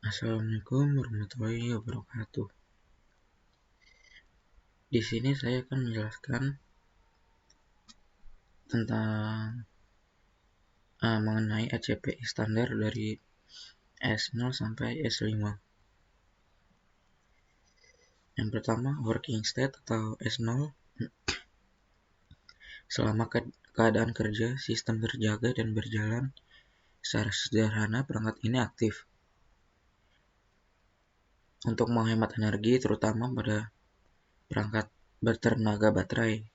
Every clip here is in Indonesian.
Assalamualaikum warahmatullahi wabarakatuh. Di sini saya akan menjelaskan tentang mengenai ACPI standar dari S0 sampai S5. Yang pertama, working state atau S0. Selama keadaan kerja, sistem terjaga dan berjalan secara sederhana, perangkat ini aktif. Untuk menghemat energi, terutama pada perangkat bertenaga baterai.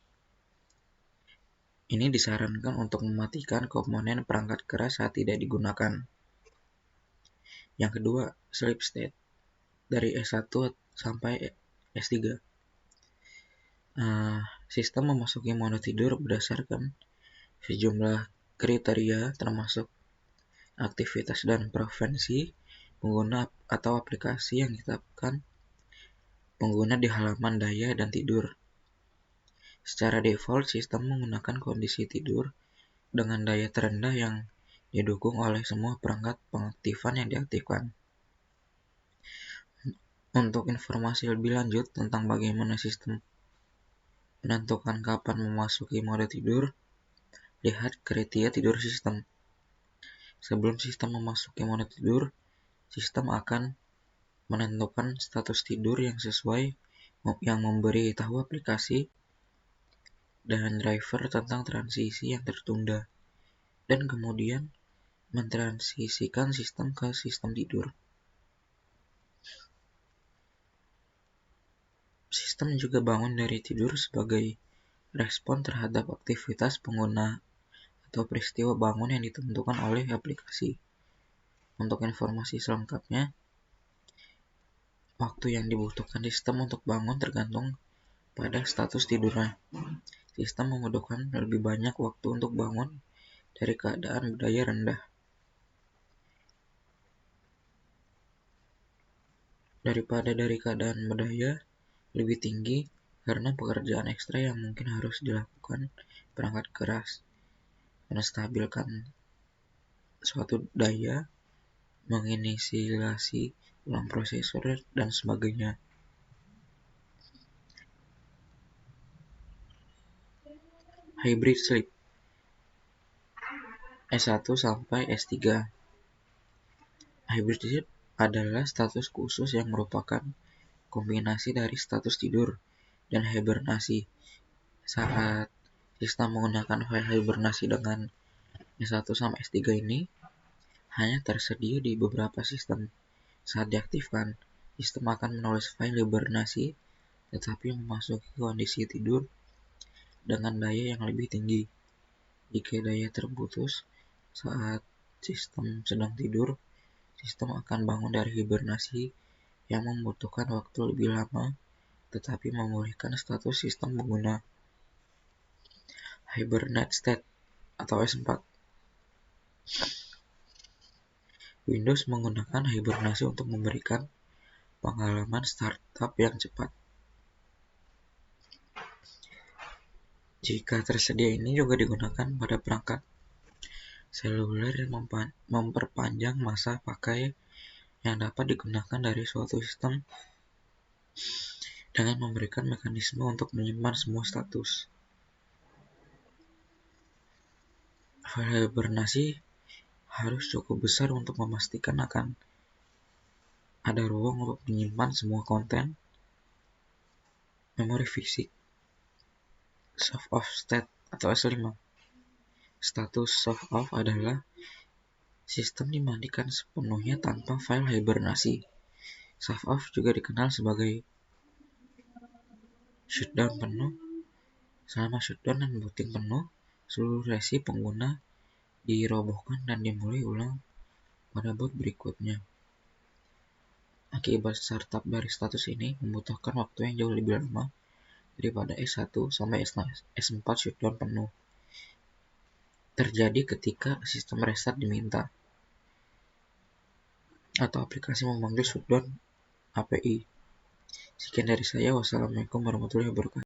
Ini disarankan untuk mematikan komponen perangkat keras saat tidak digunakan. Yang kedua, sleep state dari S1 sampai S3. Sistem memasuki mode tidur berdasarkan sejumlah kriteria termasuk aktivitas dan preferensi pengguna atau aplikasi yang ditetapkan pengguna di halaman daya dan tidur. Secara default, sistem menggunakan kondisi tidur dengan daya terendah yang didukung oleh semua perangkat pengaktifan yang diaktifkan. Untuk informasi lebih lanjut tentang bagaimana sistem menentukan kapan memasuki mode tidur, lihat kriteria tidur sistem. Sebelum sistem memasuki mode tidur, sistem akan menentukan status tidur yang sesuai yang memberi tahu aplikasi dan driver tentang transisi yang tertunda, dan kemudian mentransisikan sistem ke sistem tidur. Sistem juga bangun dari tidur sebagai respon terhadap aktivitas pengguna atau peristiwa bangun yang ditentukan oleh aplikasi. Untuk informasi selengkapnya, waktu yang dibutuhkan sistem untuk bangun tergantung pada status tidurnya. Sistem membutuhkan lebih banyak waktu untuk bangun dari keadaan daya rendah daripada dari keadaan berdaya lebih tinggi karena pekerjaan ekstra yang mungkin harus dilakukan perangkat keras, menstabilkan suatu daya, menginisiasi ulang prosesor, dan sebagainya. Hybrid sleep S1 sampai S3. Hybrid sleep adalah status khusus yang merupakan kombinasi dari status tidur dan hibernasi. Saat sistem menggunakan file hibernasi dengan S1 sampai S3 ini hanya tersedia di beberapa sistem. Saat diaktifkan, sistem akan menulis file hibernasi tetapi memasuki kondisi tidur dengan daya yang lebih tinggi. Jika daya terputus saat sistem sedang tidur, sistem akan bangun dari hibernasi yang membutuhkan waktu lebih lama tetapi memulihkan status sistem pengguna. Hibernate state atau S4. Windows menggunakan hibernasi untuk memberikan pengalaman startup yang cepat. Jika tersedia, ini juga digunakan pada perangkat seluler yang memperpanjang masa pakai yang dapat digunakan dari suatu sistem dengan memberikan mekanisme untuk menyimpan semua status. File hibernasi harus cukup besar untuk memastikan akan ada ruang untuk menyimpan semua konten. Memori fisik soft off state atau S5. Status soft off adalah sistem dimatikan sepenuhnya tanpa file hibernasi. Soft off juga dikenal sebagai shutdown penuh. Selama shutdown dan booting penuh, seluruh resi pengguna dirobohkan dan dimulai ulang pada boot berikutnya. Akibat startup dari status ini membutuhkan waktu yang jauh lebih lama daripada S1 sampai S4 shutdown penuh. Terjadi ketika sistem restart diminta atau aplikasi memanggil shutdown API. Sekian dari saya. Wassalamualaikum warahmatullahi wabarakatuh.